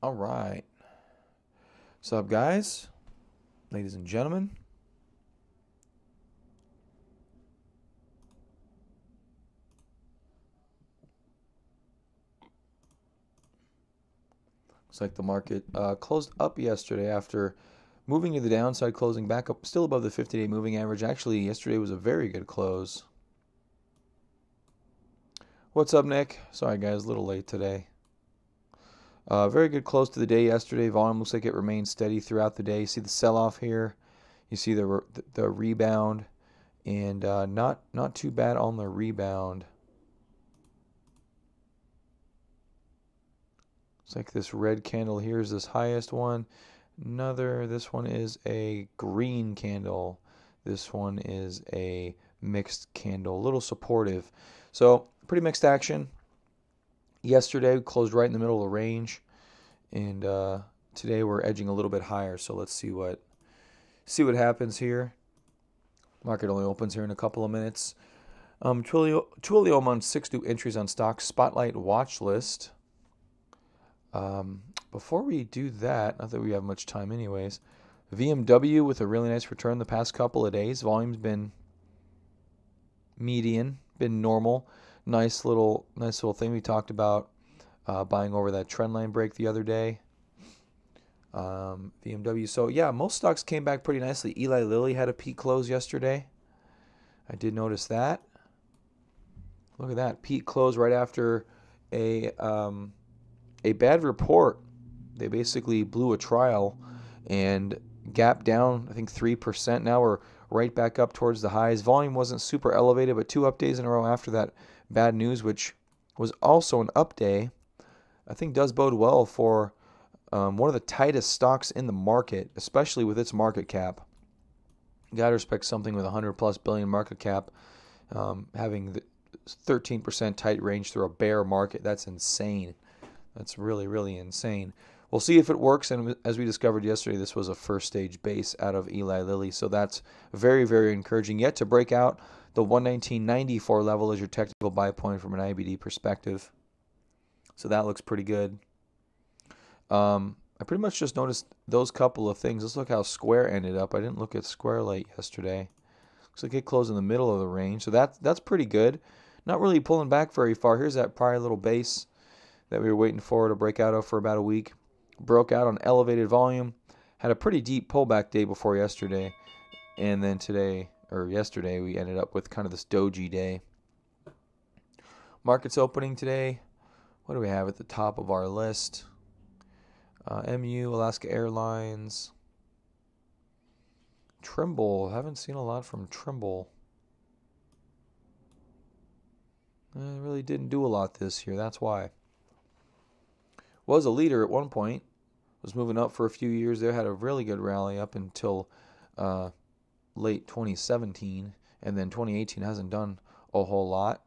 All right. What's up, guys? Ladies and gentlemen. Looks like the market closed up yesterday after moving to the downside, closing back up, still above the 50-day moving average. Actually, yesterday was a very good close. What's up, Nick? Sorry, guys, a little late today. Very good close to the day yesterday. Volume looks like it remained steady throughout the day. You see the sell-off here. You see the rebound, and not too bad on the rebound. It's like this red candle here is this highest one. This one is a green candle. This one is a mixed candle, a little supportive. So pretty mixed action. Yesterday we closed right in the middle of the range, and today we're edging a little bit higher. So let's see what happens here. Market only opens here in a couple of minutes. Twilio on 6 new entries on stock spotlight watch list. Before we do that, not that we have much time anyways, VMW with a really nice return the past couple of days. Volume's been median, been normal. Nice little thing. We talked about buying over that trend line break the other day. VMW. So yeah, most stocks came back pretty nicely. Eli Lilly had a peak close yesterday. I did notice that. Look at that peak close right after a bad report. They basically blew a trial and gapped down, I think 3%. Now we're right back up towards the highs. Volume wasn't super elevated, but 2 up days in a row after that bad news, which was also an up day, I think does bode well for one of the tightest stocks in the market, especially with its market cap. You got to respect something with 100 plus billion market cap having the 13% tight range through a bear market. That's insane. That's really, really insane. We'll see if it works. And as we discovered yesterday, this was a first stage base out of Eli Lilly. So that's very, very encouraging. Yet to break out the 119.94 level as your technical buy point from an IBD perspective. So that looks pretty good. I pretty much just noticed those couple of things. Let's look how Square ended up. I didn't look at Square late yesterday. Looks like it closed in the middle of the range. So that's pretty good. Not really pulling back very far. Here's that prior little base that we were waiting for to break out of for about a week. Broke out on elevated volume. Had a pretty deep pullback day before yesterday. And then yesterday, we ended up with kind of this doji day. Markets opening today. What do we have at the top of our list? MU, Alaska Airlines. Trimble. Haven't seen a lot from Trimble. It really didn't do a lot this year. That's why. Was a leader at one point. Was moving up for a few years there. Had a really good rally up until late 2017. And then 2018 hasn't done a whole lot.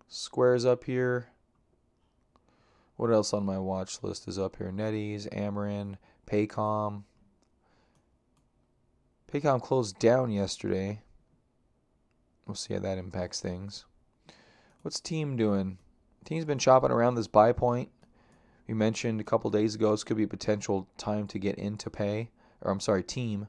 Square's up here. What else on my watch list is up here? NetEase, Amarin, Paycom. Paycom closed down yesterday. We'll see how that impacts things. What's Team doing? Team's been chopping around this buy point. We mentioned a couple days ago this could be a potential time to get into Team.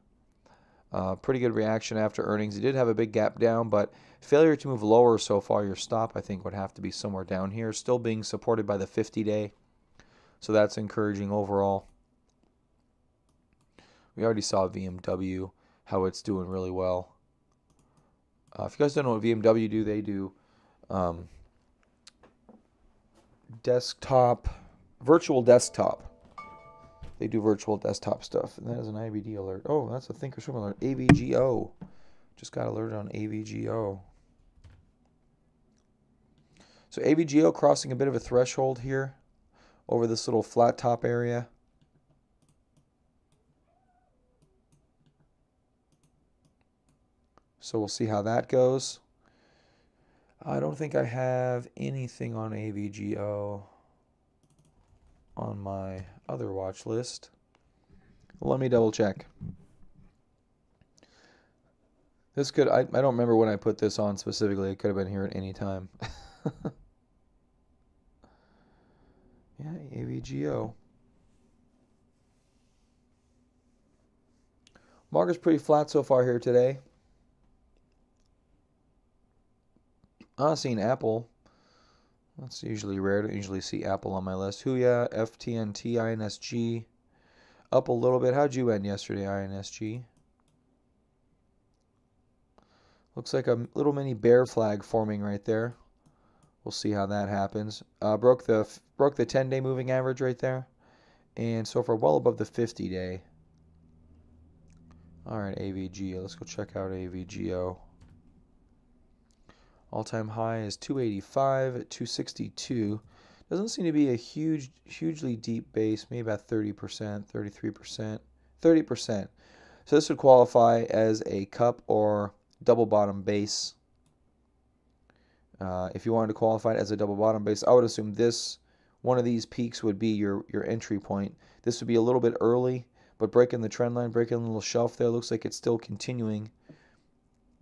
Pretty good reaction after earnings. It did have a big gap down, but failure to move lower so far. Your stop, I think, would have to be somewhere down here. Still being supported by the 50-day. So that's encouraging overall. We already saw VMW, how it's doing really well. If you guys don't know what VMW do, they do virtual desktop. They do virtual desktop stuff. And that is an IBD alert. Oh, that's a Thinkorswim alert. AVGO. Just got alerted on AVGO. So AVGO crossing a bit of a threshold here over this little flat top area. So we'll see how that goes. I don't think I have anything on AVGO on my other watch list. Let me double check. This could, I don't remember when I put this on specifically. It could have been here at any time. Yeah, AVGO. Market's pretty flat so far here today. I've seen Apple. That's usually rare to usually see Apple on my list. Huya, FTNT, INSG. Up a little bit. How'd you end yesterday, INSG? Looks like a little mini bear flag forming right there. We'll see how that happens. Broke the 10-day moving average right there. And so far well above the 50-day. All right, AVGO. Let's go check out AVGO. All-time high is 285 at 262. Doesn't seem to be a hugely deep base, maybe about 30%, 33%, 30%. So this would qualify as a cup or double bottom base. If you wanted to qualify it as a double bottom base, I would assume one of these peaks would be your entry point. This would be a little bit early, but breaking the trend line, breaking a little shelf there, looks like it's still continuing.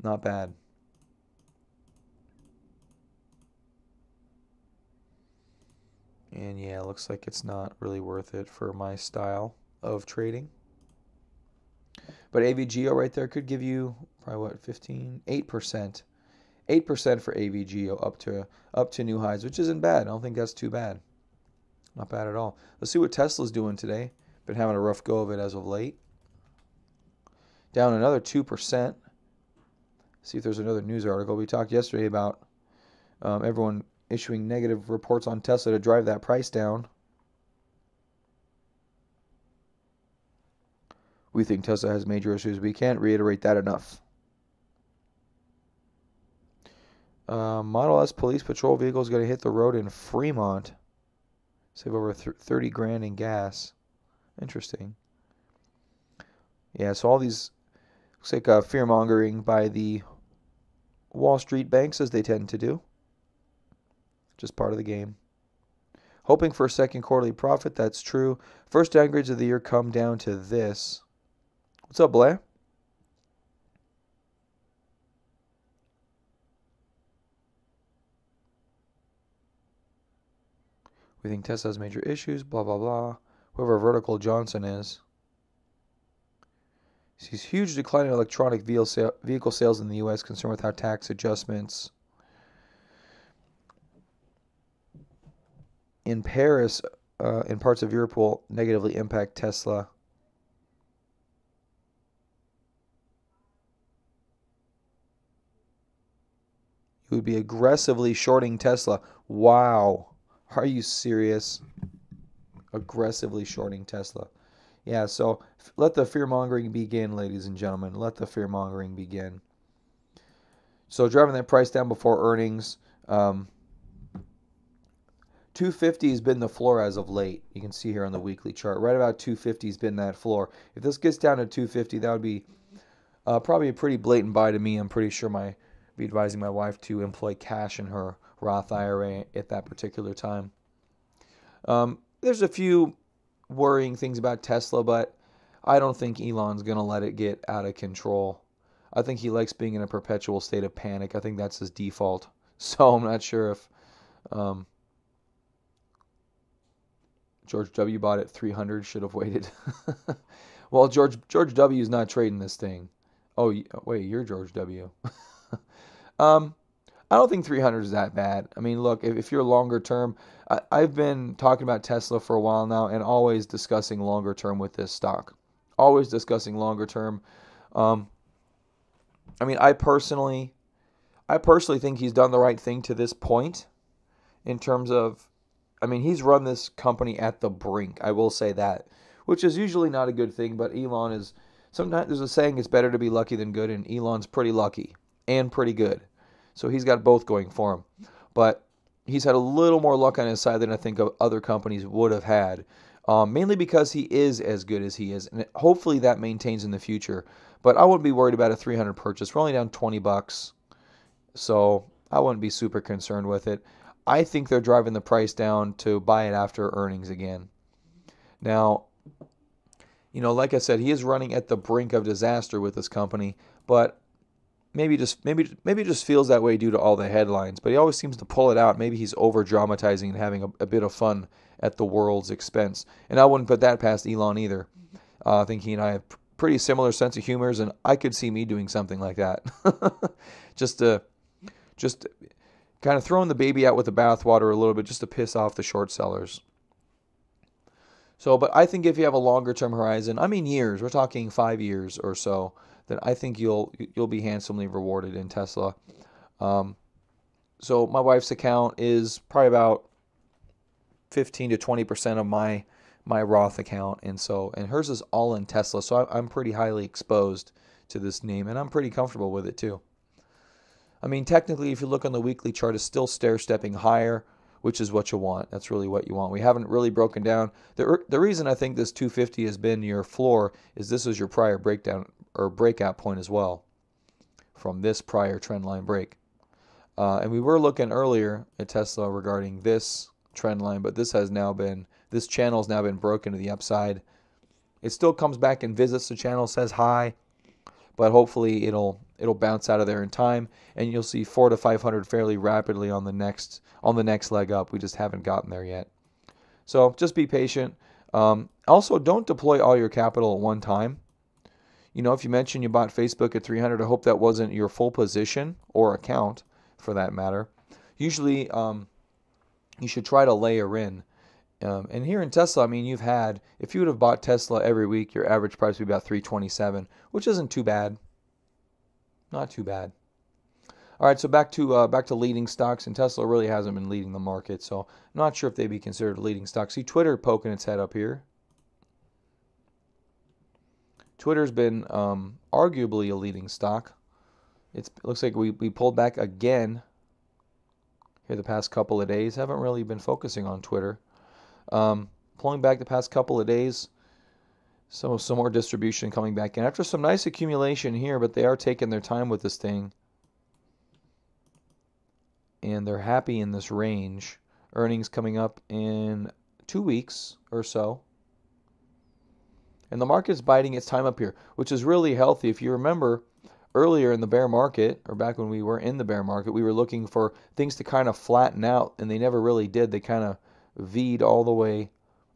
Not bad. And yeah, looks like it's not really worth it for my style of trading. But AVGO right there could give you probably what, 8%. 8% for AVGO up to new highs, which isn't bad. I don't think that's too bad. Not bad at all. Let's see what Tesla's doing today. Been having a rough go of it as of late. Down another 2%. See if there's another news article. We talked yesterday about everyone issuing negative reports on Tesla to drive that price down. We think Tesla has major issues. We can't reiterate that enough. Model S police patrol vehicle is going to hit the road in Fremont. Save over 30 grand in gas. Interesting. Yeah, so all these looks like fear-mongering by the Wall Street banks, as they tend to do. Just part of the game. Hoping for a second quarterly profit. That's true. First downgrades of the year come down to this. What's up, Blair? We think Tesla has major issues, blah, blah, blah. Whoever Vertical Johnson is. Sees huge decline in electronic vehicle sales in the U.S., concerned with how tax adjustments in Paris, in parts of Europe, will negatively impact Tesla. You would be aggressively shorting Tesla. Wow. Are you serious? Aggressively shorting Tesla. Yeah, so let the fear-mongering begin, ladies and gentlemen. Let the fear-mongering begin. So driving that price down before earnings. 250 has been the floor as of late. You can see here on the weekly chart. Right about 250 has been that floor. If this gets down to 250, that would be probably a pretty blatant buy to me. I'm pretty sure I'd be advising my wife to employ cash in her Roth IRA at that particular time. There's a few worrying things about Tesla, but I don't think Elon's going to let it get out of control. I think he likes being in a perpetual state of panic. I think that's his default. So I'm not sure if George W. bought at 300, should have waited. Well, George W. is not trading this thing. Oh, wait, you're George W. I don't think 300 is that bad. I mean, look, if you're longer term, I've been talking about Tesla for a while now and always discussing longer term with this stock. Always discussing longer term. I mean, I personally think he's done the right thing to this point in terms of, I mean, he's run this company at the brink. I will say that, which is usually not a good thing, but Elon is, sometimes there's a saying, it's better to be lucky than good, and Elon's pretty lucky and pretty good. So he's got both going for him. But he's had a little more luck on his side than I think other companies would have had. Mainly because he is as good as he is. And hopefully that maintains in the future. But I wouldn't be worried about a 300 purchase. We're only down $20. So I wouldn't be super concerned with it. I think they're driving the price down to buy it after earnings again. Now, like I said, he is running at the brink of disaster with this company. But maybe it just feels that way due to all the headlines, but he always seems to pull it out. Maybe he's over dramatizing and having a bit of fun at the world's expense. And I wouldn't put that past Elon either. I think he and I have pretty similar sense of humors, and I could see me doing something like that. just kind of throwing the baby out with the bathwater a little bit, just to piss off the short sellers. So, but I think if you have a longer term horizon, I mean years, we're talking 5 years or so, then I think you'll be handsomely rewarded in Tesla. So my wife's account is probably about 15 to 20% of my Roth account, and hers is all in Tesla. So I'm pretty highly exposed to this name, and I'm pretty comfortable with it too. I mean, technically, if you look on the weekly chart, it's still stair-stepping higher, which is what you want. That's really what you want. We haven't really broken down. The reason I think this 250 has been your floor is this is your prior breakdown or breakout point as well from this prior trend line break. And we were looking earlier at Tesla regarding this trend line, but this channel has now been broken to the upside. It still comes back and visits the channel, says hi, but hopefully it'll bounce out of there in time, and you'll see 400 to 500 fairly rapidly on the next leg up. We just haven't gotten there yet. So just be patient. Also, don't deploy all your capital at one time. If you mentioned you bought Facebook at 300, I hope that wasn't your full position or account for that matter. Usually, you should try to layer in. And here in Tesla, I mean, if you would have bought Tesla every week, your average price would be about 327, which isn't too bad. Not too bad. All right, so back to leading stocks, and Tesla really hasn't been leading the market, so I'm not sure if they'd be considered leading stocks. See, Twitter poking its head up here. Twitter's been arguably a leading stock. It looks like we pulled back again here the past couple of days. Haven't really been focusing on Twitter. Pulling back the past couple of days. So some more distribution coming back in. After some nice accumulation here, but they are taking their time with this thing. And they're happy in this range. Earnings coming up in 2 weeks or so. And the market's biding its time up here, which is really healthy. If you remember, earlier in the bear market, or back when we were in the bear market, we were looking for things to kind of flatten out, and they never really did. They kind of V'd all the way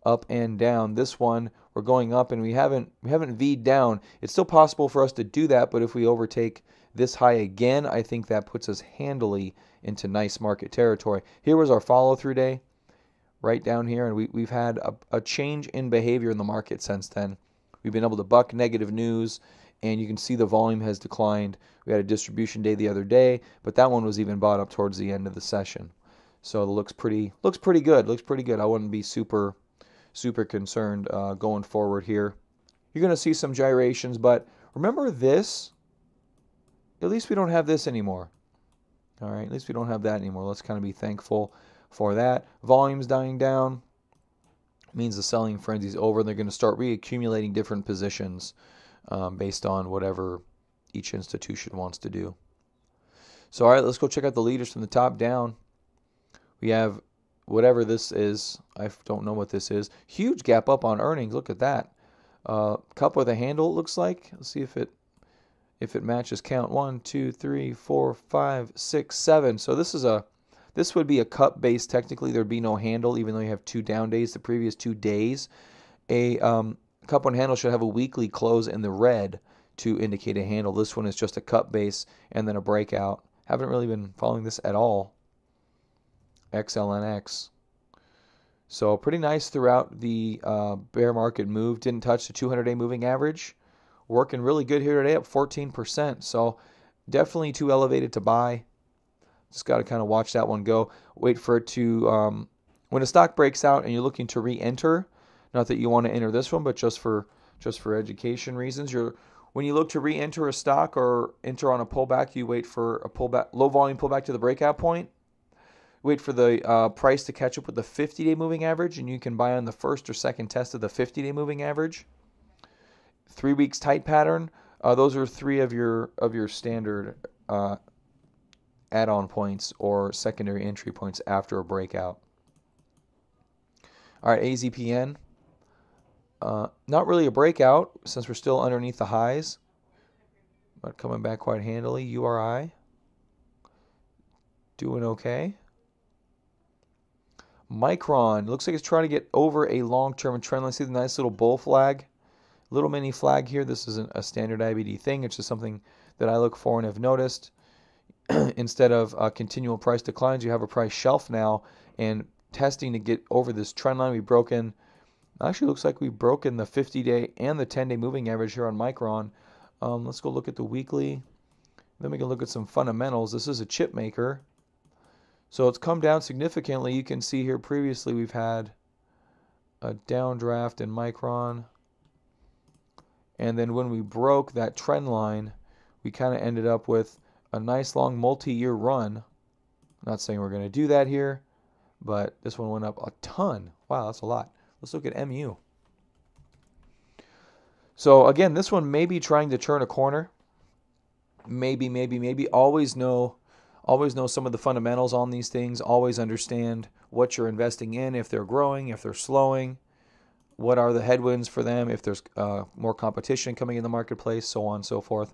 up and down. This one, we're going up, and we haven't V'd down. It's still possible for us to do that, but if we overtake this high again, I think that puts us handily into nice market territory. Here was our follow-through day, right down here, and we've had a change in behavior in the market since then. We've been able to buck negative news, and you can see the volume has declined. We had a distribution day the other day, but that one was even bought up towards the end of the session. So it looks pretty good. I wouldn't be super concerned going forward here. You're going to see some gyrations, but remember this. At least we don't have this anymore. All right, at least we don't have that anymore. Let's kind of be thankful for that. Volume's dying down. It means the selling frenzy's over, and they're going to start reaccumulating different positions based on whatever each institution wants to do. So, all right, let's go check out the leaders from the top down. We have whatever this is. I don't know what this is. Huge gap up on earnings. Look at that. Cup with a handle, it looks like. Let's see if it matches. Count 1, 2, 3, 4, 5, 6, 7. So this would be a cup base. Technically, there'd be no handle, even though you have 2 down days the previous 2 days. A cup and handle should have a weekly close in the red to indicate a handle. This one is just a cup base and then a breakout. Haven't really been following this at all. XLNX. So pretty nice throughout the bear market move. Didn't touch the 200-day moving average. Working really good here today, up 14%. So definitely too elevated to buy. Just got to kind of watch that one go. Wait for it to, when a stock breaks out and you're looking to re-enter, not that you want to enter this one, but just for education reasons, when you look to re-enter a stock or enter on a pullback, you wait for a pullback, low volume pullback to the breakout point. Wait for the price to catch up with the 50-day moving average, and you can buy on the first or second test of the 50-day moving average. 3 weeks tight pattern. Those are 3 of your standard add-on points or secondary entry points after a breakout. All right, AZPN. Not really a breakout since we're still underneath the highs, but coming back quite handily. URI doing okay. Micron looks like it's trying to get over a long-term trend line. See the nice little bull flag, little mini flag here. This isn't a standard IBD thing. It's just something that I look for and have noticed. Instead of continual price declines, you have a price shelf now, and testing to get over this trend line. We've broken, actually looks like we've broken the 50-day and the 10-day moving average here on Micron. Let's go look at the weekly. Then we can look at some fundamentals. This is a chip maker. So it's come down significantly. You can see here previously we've had a downdraft in Micron. And then when we broke that trend line, we kind of ended up with a nice long multi-year run. I'm not saying we're going to do that here, but this one went up a ton. Wow, that's a lot. Let's look at MU. So again, this one may be trying to turn a corner. Maybe. Always know some of the fundamentals on these things. Always understand what you're investing in, if they're growing, if they're slowing, what are the headwinds for them, if there's more competition coming in the marketplace, so on and so forth.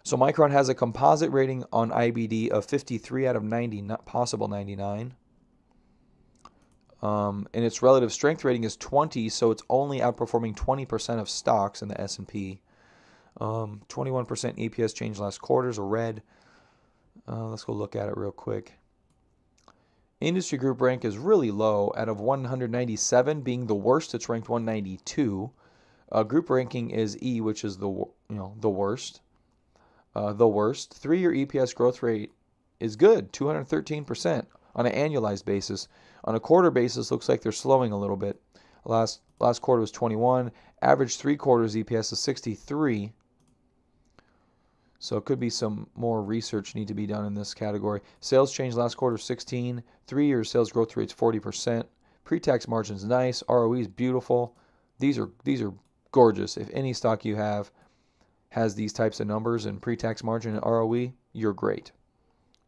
So Micron has a composite rating on IBD of 53 out of 90, not possible 99. And its relative strength rating is 20, so it's only outperforming 20% of stocks in the S&P. 21% EPS change last quarter is a red. Let's go look at it real quick. Industry group rank is really low. Out of 197 being the worst, it's ranked 192. Group ranking is E, which is the worst. The worst. 3-year EPS growth rate is good, 213% on an annualized basis. On a quarter basis, looks like they're slowing a little bit. Last quarter was 21. Average 3 quarters EPS is 63. So it could be some more research need to be done in this category. Sales change last quarter 16. 3-year sales growth rate's 40%. Pre-tax margin's nice. ROE is beautiful. These are gorgeous. If any stock you have has these types of numbers in pre-tax margin and ROE, you're great.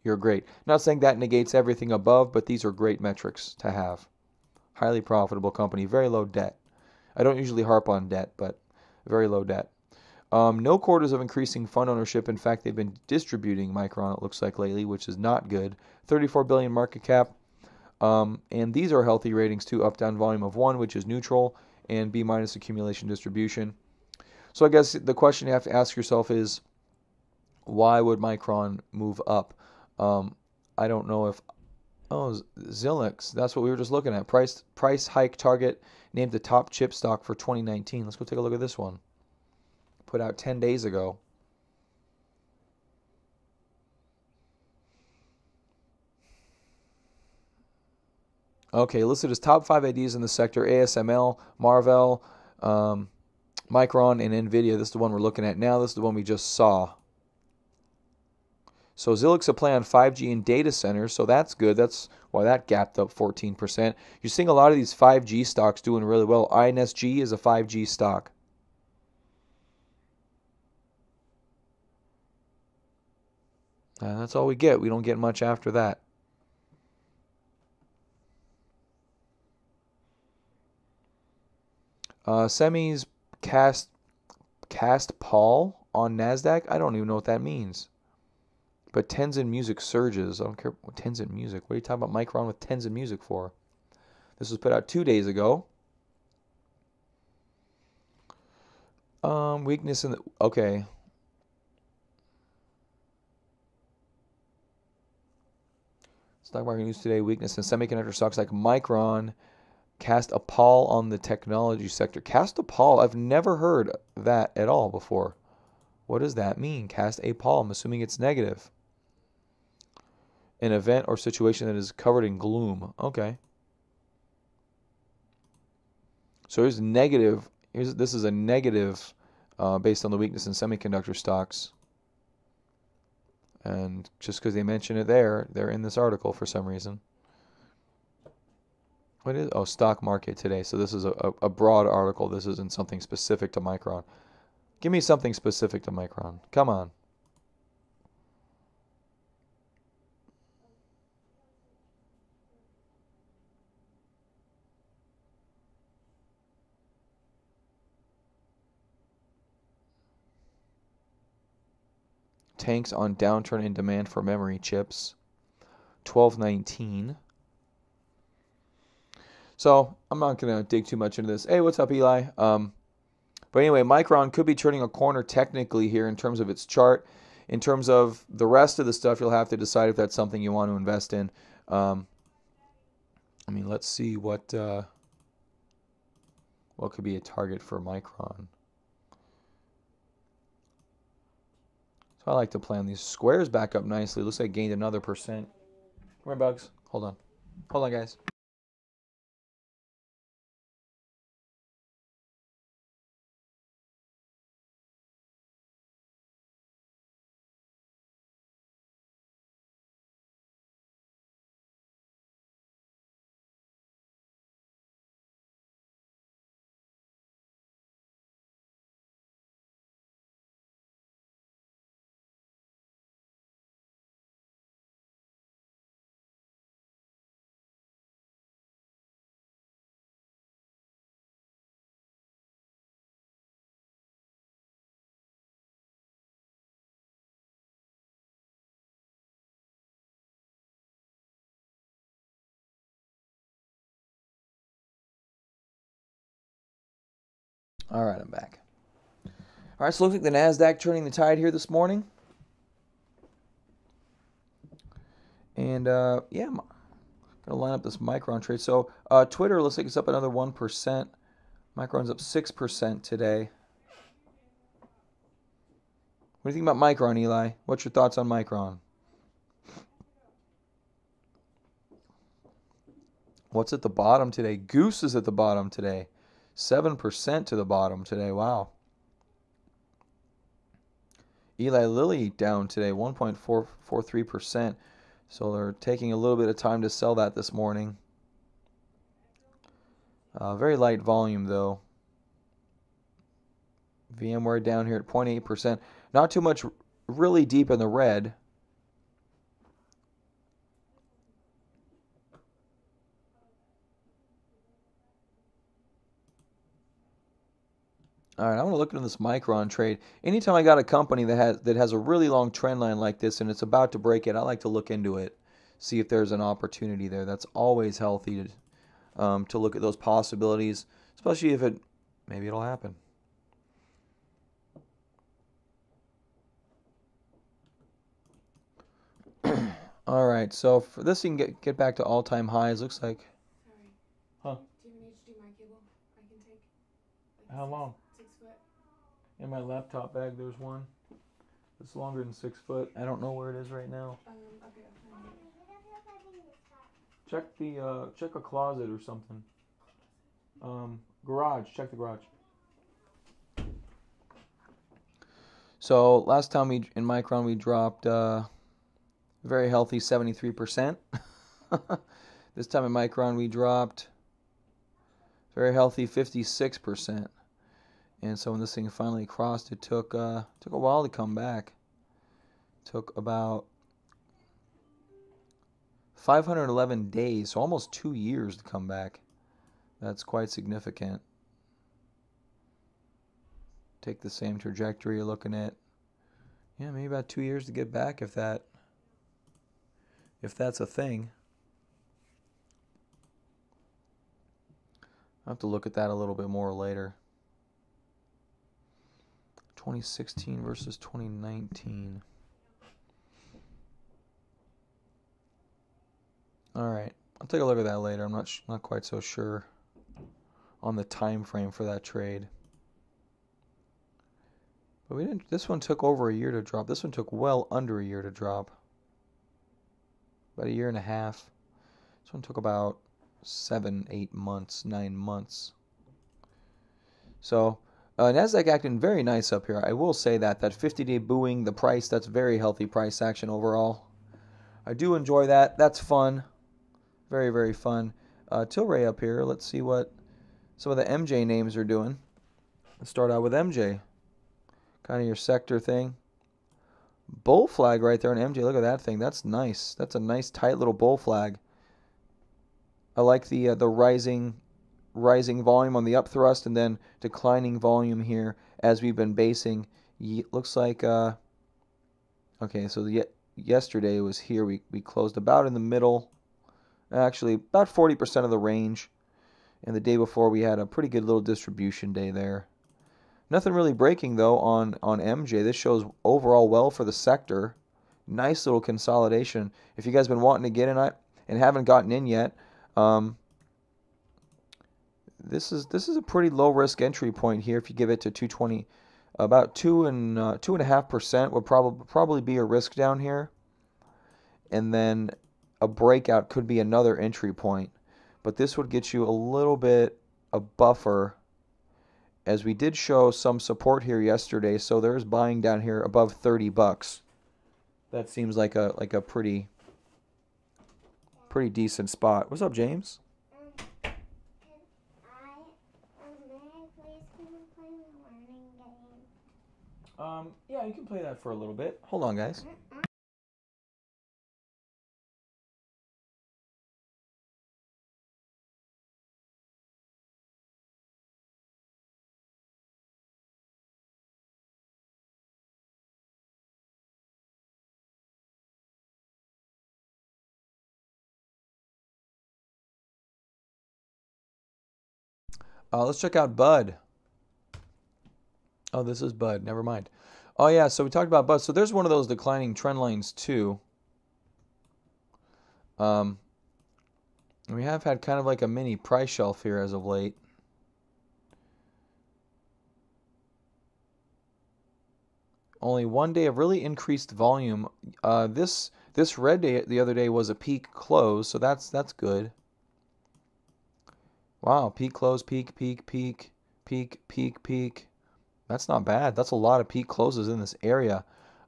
You're great. Not saying that negates everything above, but these are great metrics to have. Highly profitable company, very low debt. I don't usually harp on debt, but very low debt. No quarters of increasing fund ownership. In fact, they've been distributing Micron, it looks like, lately, which is not good. $34 billion market cap. And these are healthy ratings, too. Up-down volume of 1, which is neutral, and B- accumulation distribution. So I guess the question you have to ask yourself is, why would Micron move up? I don't know if... Oh, Xilinx. That's what we were just looking at. Price hike target named the top chip stock for 2019. Let's go take a look at this one. Put out 10 days ago. Okay, listed as top 5 ideas in the sector: ASML, Marvell, Micron, and NVIDIA. This is the one we're looking at now. This is the one we just saw. So Xilinx a play on 5G in data centers, so that's good. That's why that gapped up 14%. You're seeing a lot of these 5G stocks doing really well. INSG is a 5G stock. And that's all we get. We don't get much after that. Semis cast Paul on NASDAQ. I don't even know what that means. But Tenzin Music surges. I don't care what Tenzin Music. What are you talking about Micron with Tenzin Music for? This was put out 2 days ago. Weakness in the... Okay. Stock market news today. Weakness in semiconductor stocks like Micron. Cast a pall on the technology sector. Cast a pall? I've never heard that at all before. What does that mean? Cast a pall. I'm assuming it's negative. An event or situation that is covered in gloom. Okay. So here's negative. This is a negative based on the weakness in semiconductor stocks. And just because they mention it there, they're in this article for some reason. What is? Oh, stock market today. So this is a broad article. This isn't something specific to Micron. Give me something specific to Micron. Come on. tanks on downturn in demand for memory chips. 12.19. So I'm not going to dig too much into this. Hey, what's up, Eli? But anyway, Micron could be turning a corner technically here in terms of its chart. In terms of the rest of the stuff, you'll have to decide if that's something you want to invest in. Let's see what could be a target for Micron. So I like to play on these squares back up nicely. Looks like it gained another percent. Come here, Bugs. Hold on. Hold on, guys. All right, I'm back. All right, so it looks like the NASDAQ turning the tide here this morning. And, I'm going to line up this Micron trade. So, Twitter looks like it's up another 1%. Micron's up 6% today. What do you think about Micron, Eli? What's your thoughts on Micron? What's at the bottom today? Goose is at the bottom today. 7% to the bottom today. Wow. Eli Lilly down today, 1.43%. So they're taking a little bit of time to sell that this morning. Very light volume, though. VMware down here at 0.8%. Not too much really deep in the red. All right, I want to look into this Micron trade. Anytime I got a company that has a really long trend line like this and it's about to break it, I like to look into it, see if there's an opportunity there. That's always healthy to look at those possibilities, especially if maybe it'll happen. All right, so for this, you can get back to all-time highs. Looks like. Sorry. Huh? Do you have an HDMI cable I can take? How long? 6 foot. In my laptop bag, there's one. It's longer than 6 foot. I don't know where it is right now. Okay, I'll find it. Check a closet or something. Garage. Check the garage. So last time in Micron we dropped very healthy 73%. This time in Micron we dropped very healthy 56%. And so when this thing finally crossed, it took a while to come back. Took about 511 days, so almost 2 years to come back. That's quite significant. Take the same trajectory you're looking at. Yeah, maybe about 2 years to get back if that's a thing. I'll have to look at that a little bit more later. 2016 versus 2019. All right, I'll take a look at that later. I'm not quite so sure on the time frame for that trade. But we didn't. This one took over a year to drop. This one took well under a year to drop. About a year and a half. This one took about 7, 8 months, 9 months. So NASDAQ acting very nice up here. I will say that 50-day buoying the price, that's very healthy price action overall. I do enjoy that. That's fun. Very, very fun. Tilray up here. Let's see what some of the MJ names are doing. Let's start out with MJ. Kind of your sector thing. Bull flag right there on MJ. Look at that thing. That's nice. That's a nice tight little bull flag. I like the rising volume on the up thrust and then declining volume here as we've been basing. Looks like a Okay, so yesterday was here. We closed about in the middle, actually about 40% of the range. And the day before we had a pretty good little distribution day there. Nothing really breaking though on MJ. This shows overall well for the sector. Nice little consolidation. If you guys been wanting to get in and haven't gotten in yet, this is a pretty low risk entry point here. If you give it to 220, about 2.5% would probably be a risk down here, and then a breakout could be another entry point. But this would get you a little bit of buffer, as we did show some support here yesterday. So there's buying down here above 30 bucks. That seems like a pretty decent spot. What's up, James? May I please come and play the learning game? Yeah, you can play that for a little bit. Hold on, guys. Let's check out Bud. Oh, this is Bud. Never mind. Oh, yeah, so we talked about Bud. So there's one of those declining trend lines, too. We have had kind of like a mini price shelf here as of late. Only one day of really increased volume. This red day the other day was a peak close, so that's good. Wow, peak close, peak, peak, peak, peak, peak, peak. That's not bad. That's a lot of peak closes in this area.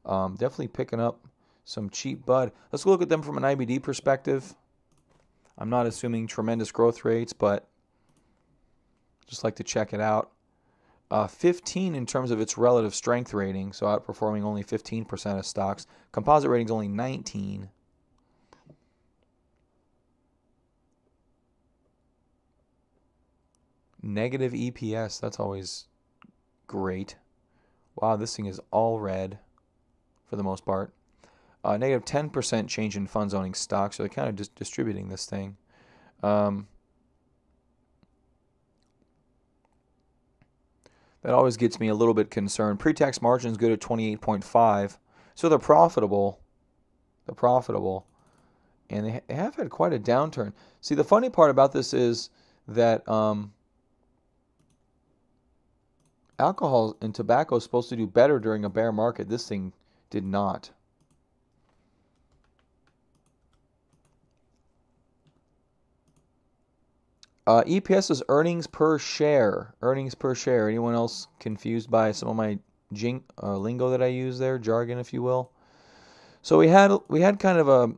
Definitely picking up some cheap Bud. Let's look at them from an IBD perspective. I'm not assuming tremendous growth rates, but just like to check it out. 15 in terms of its relative strength rating, so outperforming only 15% of stocks. Composite rating is only 19. Negative EPS, that's always great. Wow, this thing is all red for the most part. Negative 10% change in funds owning stocks, so they're kind of just distributing this thing. That always gets me a little bit concerned. Pre-tax margin is good at 28.5, so they're profitable. They're profitable, and they have had quite a downturn. See, the funny part about this is that alcohol and tobacco is supposed to do better during a bear market. This thing did not. EPS is earnings per share. Earnings per share. Anyone else confused by some of my lingo that I use there, jargon, if you will? So we had kind of a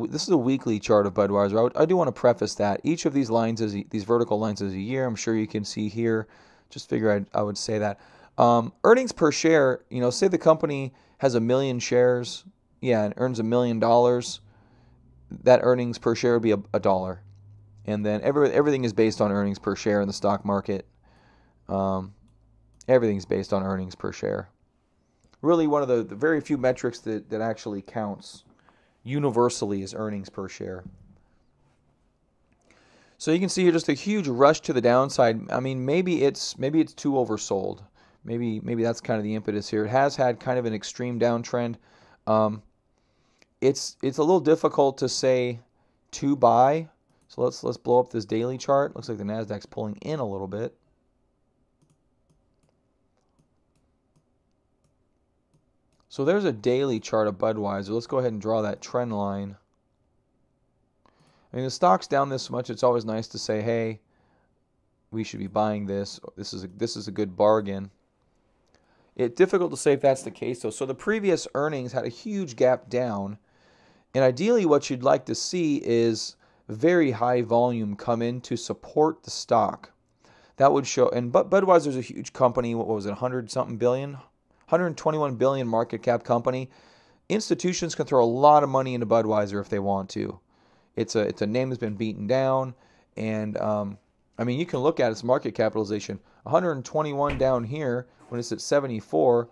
this is a weekly chart of Budweiser. I do want to preface that each of these lines these vertical lines is a year. I'm sure you can see here. Just figure I would say that. Earnings per share. Say the company has 1 million shares. Yeah, and earns $1 million. That earnings per share would be a dollar. And then everything is based on earnings per share in the stock market. Everything's based on earnings per share. Really one of the very few metrics that actually counts universally is earnings per share. So you can see here just a huge rush to the downside. I mean, maybe it's too oversold. Maybe that's kind of the impetus here. It has had kind of an extreme downtrend. It's a little difficult to say to buy. So let's blow up this daily chart. Looks like the Nasdaq's pulling in a little bit. So there's a daily chart of Budweiser. Let's go ahead and draw that trend line. I mean, the stock's down this much. It's always nice to say, hey, we should be buying this. This is a good bargain. It's difficult to say if that's the case, though. So the previous earnings had a huge gap down. And ideally what you'd like to see is very high volume come in to support the stock. That would show, and Budweiser's a huge company. What was it, 100-something billion? 121 billion market cap company. Institutions can throw a lot of money into Budweiser if they want to. It's a name that's been beaten down, and I mean, you can look at its market capitalization. 121 down here when it's at 74.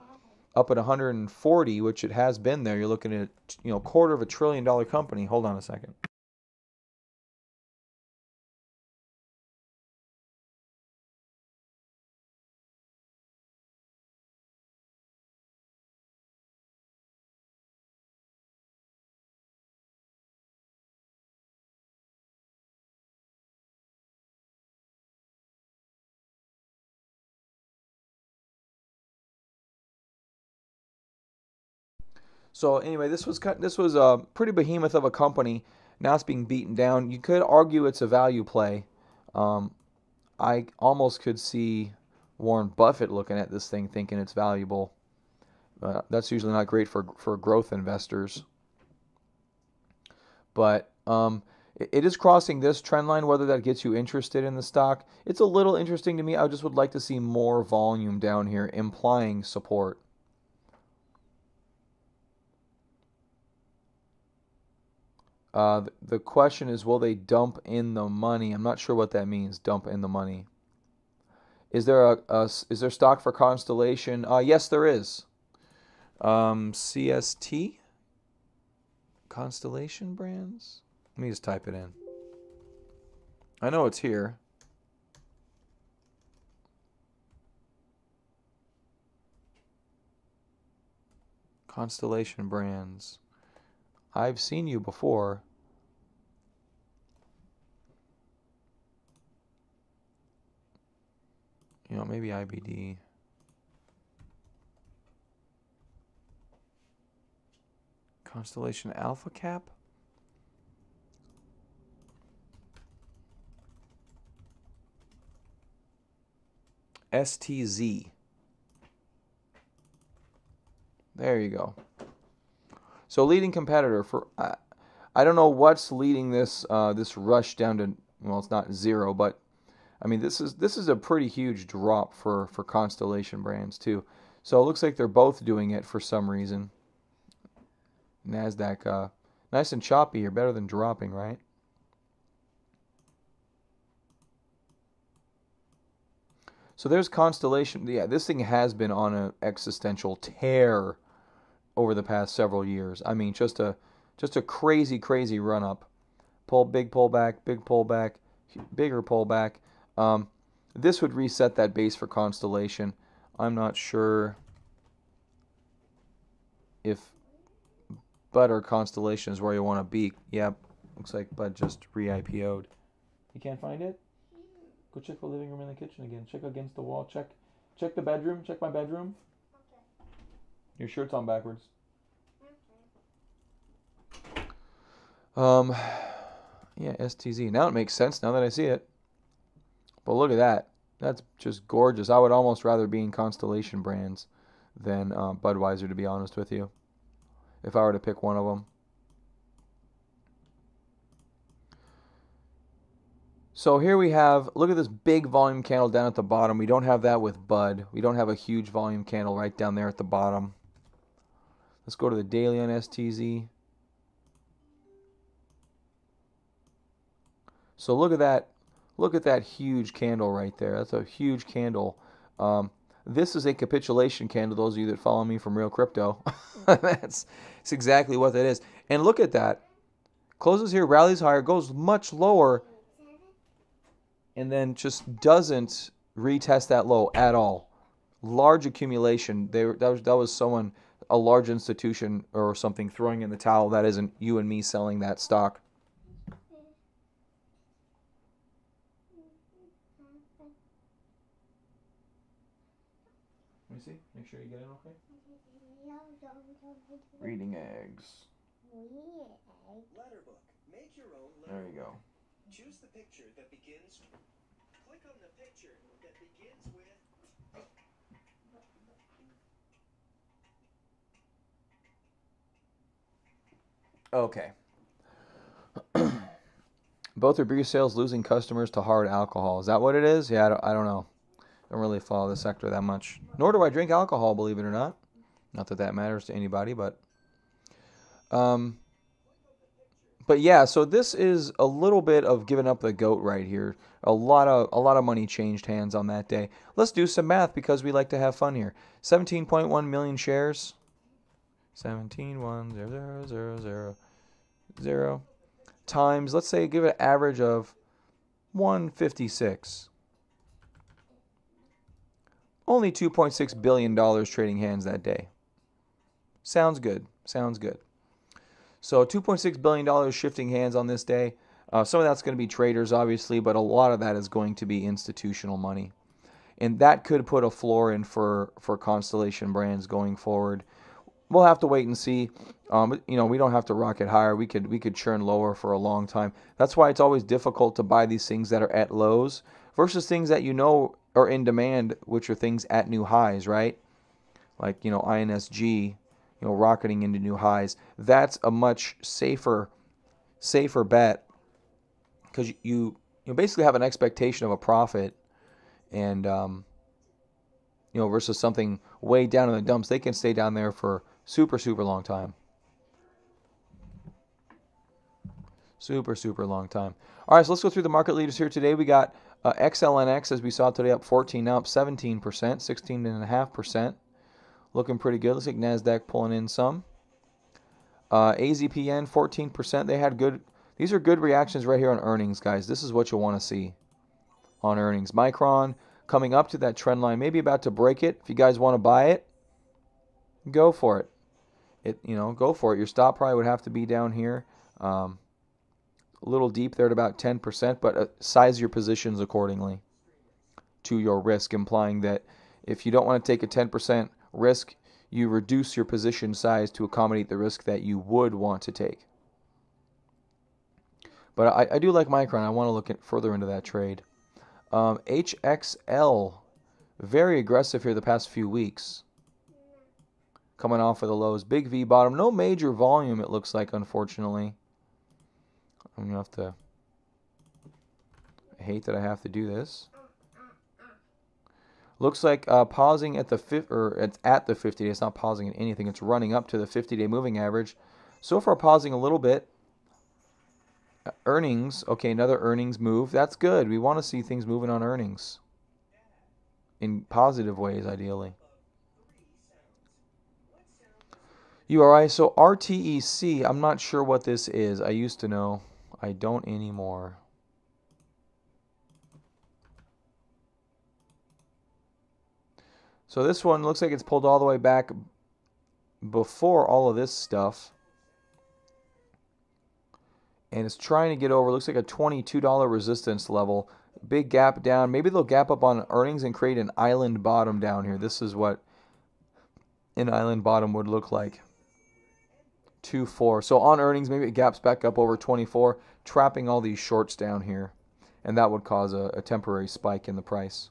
up at 140, which it has been there. You're looking at, $250 billion company. Hold on a second. So anyway, this was a pretty behemoth of a company. Now it's being beaten down. You could argue it's a value play. I almost could see Warren Buffett looking at this thing thinking it's valuable. That's usually not great for growth investors. But it is crossing this trend line. Whether that gets you interested in the stock, it's a little interesting to me. I just would like to see more volume down here, implying support. The question is, will they dump in the money? I'm not sure what that means, dump in the money. Is there is there stock for Constellation? Yes, there is. CST? Constellation Brands? Let me just type it in. I know it's here. Constellation Brands. I've seen you before. Maybe IBD. Constellation Alpha Cap? STZ. There you go. So leading competitor for I don't know what's leading this this rush down to, well, it's not zero, but I mean this is a pretty huge drop for Constellation Brands too. So it looks like they're both doing it for some reason. Nasdaq nice and choppy here, better than dropping, right? So there's Constellation. Yeah, this thing has been on an existential tear over the past several years. I mean, just a crazy run up. Big pullback, bigger pullback. This would reset that base for Constellation. I'm not sure if Bud or Constellation is where you want to be. Yep, looks like Bud just re-IPO'd. You can't find it? Go check the living room and the kitchen again. Check against the wall. Check the bedroom. Check my bedroom. Okay. Your shirt's on backwards. Okay. Yeah, STZ. Now it makes sense now that I see it. But look at that. That's just gorgeous. I would almost rather be in Constellation Brands than Budweiser, to be honest with you, if I were to pick one of them. So here we have, look at this big volume candle down at the bottom. We don't have that with Bud. We don't have a huge volume candle right down there at the bottom. Let's go to the daily on STZ. So look at that. Look at that huge candle right there. That's a huge candle. This is a capitulation candle, those of you that follow me from Real Crypto. That's exactly what that is. And look at that. Closes here, rallies higher, goes much lower, and then just doesn't retest that low at all. Large accumulation. That was someone, a large institution or something, throwing in the towel. That isn't you and me selling that stock. Let me see. Make sure you get it okay. Reading eggs. Letterbook. Make your own letterbook. There you go. Choose the picture that begins. Click on the picture that begins with. Okay. Both are beer sales losing customers to hard alcohol. Is that what it is? Yeah, I don't know. I don't really follow the sector that much. Nor do I drink alcohol, believe it or not. Not that that matters to anybody, but But yeah, so this is a little bit of giving up the goat right here. A lot of money changed hands on that day. Let's do some math because we like to have fun here. 17.1 million shares. 17.10000 times, let's say, give it an average of 156. Only $2.6 billion trading hands that day. Sounds good. Sounds good. So $2.6 billion shifting hands on this day. Some of that's going to be traders, obviously, but a lot of that is going to be institutional money. And that could put a floor in for Constellation Brands going forward. We'll have to wait and see. We don't have to rocket higher. We could churn lower for a long time. That's why it's always difficult to buy these things that are at lows versus things that are in demand, which are things at new highs, right? Like, INSG, rocketing into new highs. That's a much safer bet because you basically have an expectation of a profit, and versus something way down in the dumps. They can stay down there for super long time. Super long time. All right, so let's go through the market leaders here today. We got XLNX, as we saw today, up 14, now up 17%, 16.5%. Looking pretty good. Looks like NASDAQ pulling in some. AZPN, 14%. They had good. These are good reactions right here on earnings, guys. This is what you'll want to see on earnings. Micron coming up to that trend line, maybe about to break it. If you guys want to buy it, go for it. Go for it. Your stop probably would have to be down here. A little deep there at about 10%, but size your positions accordingly to your risk, implying that if you don't want to take a 10% risk, you reduce your position size to accommodate the risk that you would want to take. But I do like Micron. I want to look further into that trade. HXL, very aggressive here the past few weeks. Coming off of the lows. Big V bottom. No major volume, it looks like, unfortunately. I'm going to have to... I hate that I have to do this. Looks like pausing at the it's at the 50-day. It's not pausing at anything. It's running up to the 50-day moving average. So far, pausing a little bit. Earnings. Okay, another earnings move. That's good. We want to see things moving on earnings in positive ways, ideally. URI. So RTEC. I'm not sure what this is. I used to know. I don't anymore. So this one looks like it's pulled all the way back before all of this stuff. And it's trying to get over, looks like a $22 resistance level. Big gap down. Maybe they'll gap up on earnings and create an island bottom down here. This is what an island bottom would look like. 2.4. So on earnings, maybe it gaps back up over 24, trapping all these shorts down here. And that would cause a temporary spike in the price.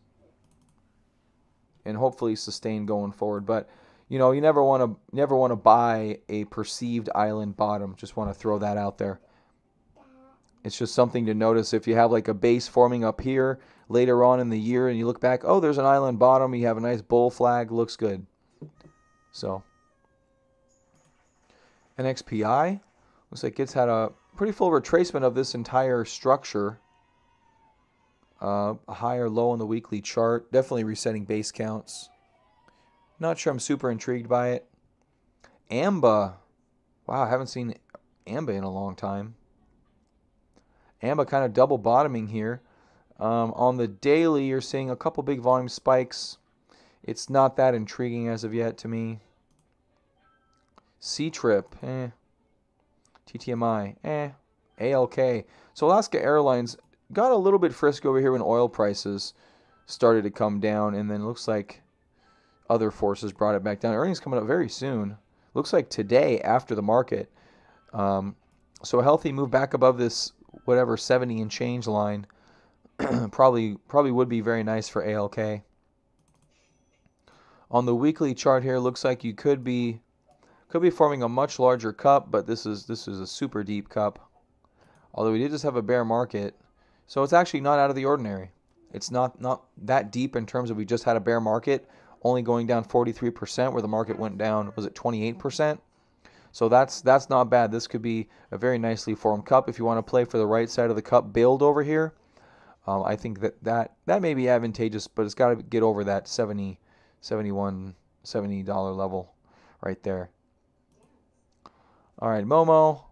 And hopefully sustain going forward. But you never want to buy a perceived island bottom. Just want to throw that out there. It's just something to notice if you have like a base forming up here later on in the year and you look back, oh, there's an island bottom, you have a nice bull flag, looks good. So NXPI looks like it's had a pretty full retracement of this entire structure. A higher low on the weekly chart. Definitely resetting base counts. Not sure I'm super intrigued by it. AMBA. Wow, I haven't seen AMBA in a long time. AMBA kind of double bottoming here. On the daily, you're seeing a couple big volume spikes. It's not that intriguing as of yet to me. C-Trip. TTMI. ALK. So Alaska Airlines got a little bit frisky over here when oil prices started to come down, and then looks like other forces brought it back down. Earnings coming up very soon. Looks like today after the market. So a healthy move back above this whatever 70 and change line probably would be very nice for ALK. On the weekly chart here, looks like you could be forming a much larger cup, but this is a super deep cup. Although we did just have a bear market. So it's actually not out of the ordinary. It's not that deep in terms of we just had a bear market, only going down 43% where the market went down, was it 28%? So that's not bad. This could be a very nicely formed cup. If you want to play for the right side of the cup build over here, I think that may be advantageous, but it's got to get over that $70 level right there. All right, Momo,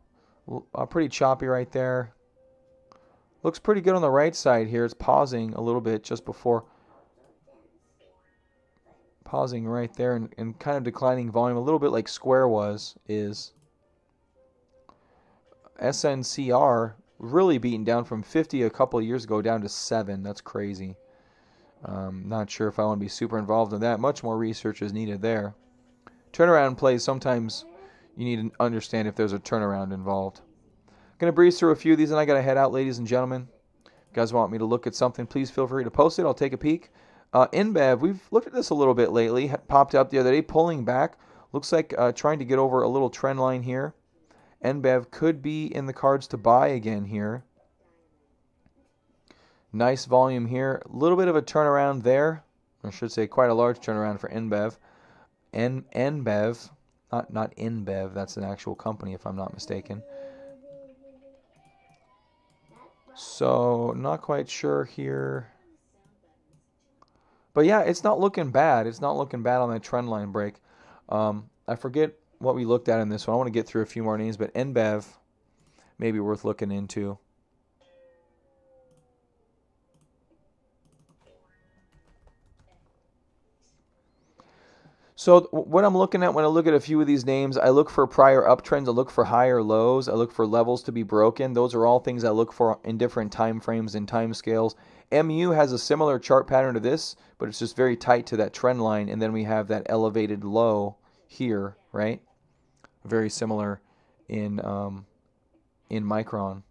pretty choppy right there. Looks pretty good on the right side here. It's pausing a little bit just before. Pausing right there and kind of declining volume, a little bit like Square is. SNCR really beaten down from 50 a couple of years ago down to 7. That's crazy. Not sure if I want to be super involved in that. Much more research is needed there. Turnaround plays, sometimes you need to understand if there's a turnaround involved. I'm going to breeze through a few of these and I got to head out, ladies and gentlemen. If you guys want me to look at something, please feel free to post it. I'll take a peek. InBev, we've looked at this a little bit lately. Popped up the other day, pulling back. Looks like trying to get over a little trend line here. InBev could be in the cards to buy again here. Nice volume here. A little bit of a turnaround there. I should say quite a large turnaround for InBev. InBev, not InBev. That's an actual company if I'm not mistaken. So not quite sure here. But yeah, it's not looking bad. It's not looking bad on that trend line break. I forget what we looked at in this one. I want to get through a few more names, but InBev may be worth looking into. So what I'm looking at when I look at a few of these names, I look for prior uptrends, I look for higher lows, I look for levels to be broken. Those are all things I look for in different time frames and time scales. MU has a similar chart pattern to this, but it's just very tight to that trend line, and then we have that elevated low here, right? Very similar in Micron.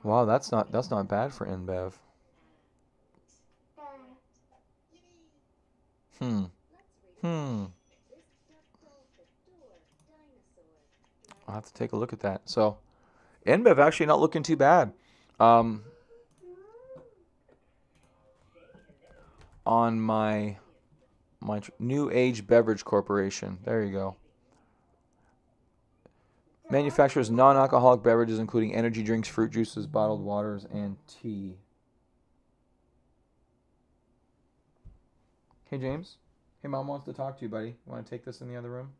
Wow, that's not bad for InBev. I'll have to take a look at that. So, InBev actually not looking too bad. On my New Age Beverage Corporation. There you go. Manufactures non-alcoholic beverages, including energy drinks, fruit juices, bottled waters, and tea. Hey, James. Hey, Mom wants to talk to you, buddy. You want to take this in the other room?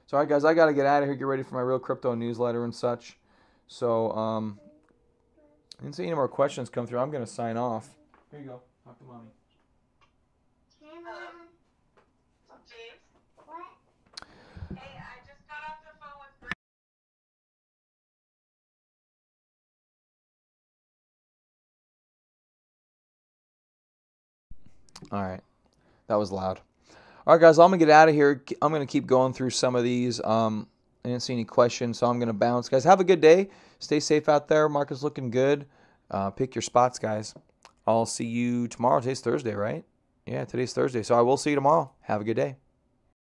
So, all right, guys, I got to get out of here, get ready for my Real Crypto newsletter and such. So, I didn't see any more questions come through. I'm going to sign off. Here you go. Talk to Mommy. James? What? Hey, I just got off the phone with All right. That was loud. All right, guys, I'm going to get out of here. I'm going to keep going through some of these. I didn't see any questions, so I'm going to bounce. Guys, have a good day. Stay safe out there. Market's looking good. Pick your spots, guys. I'll see you tomorrow. Today's Thursday, right? Yeah, today's Thursday. So I will see you tomorrow. Have a good day.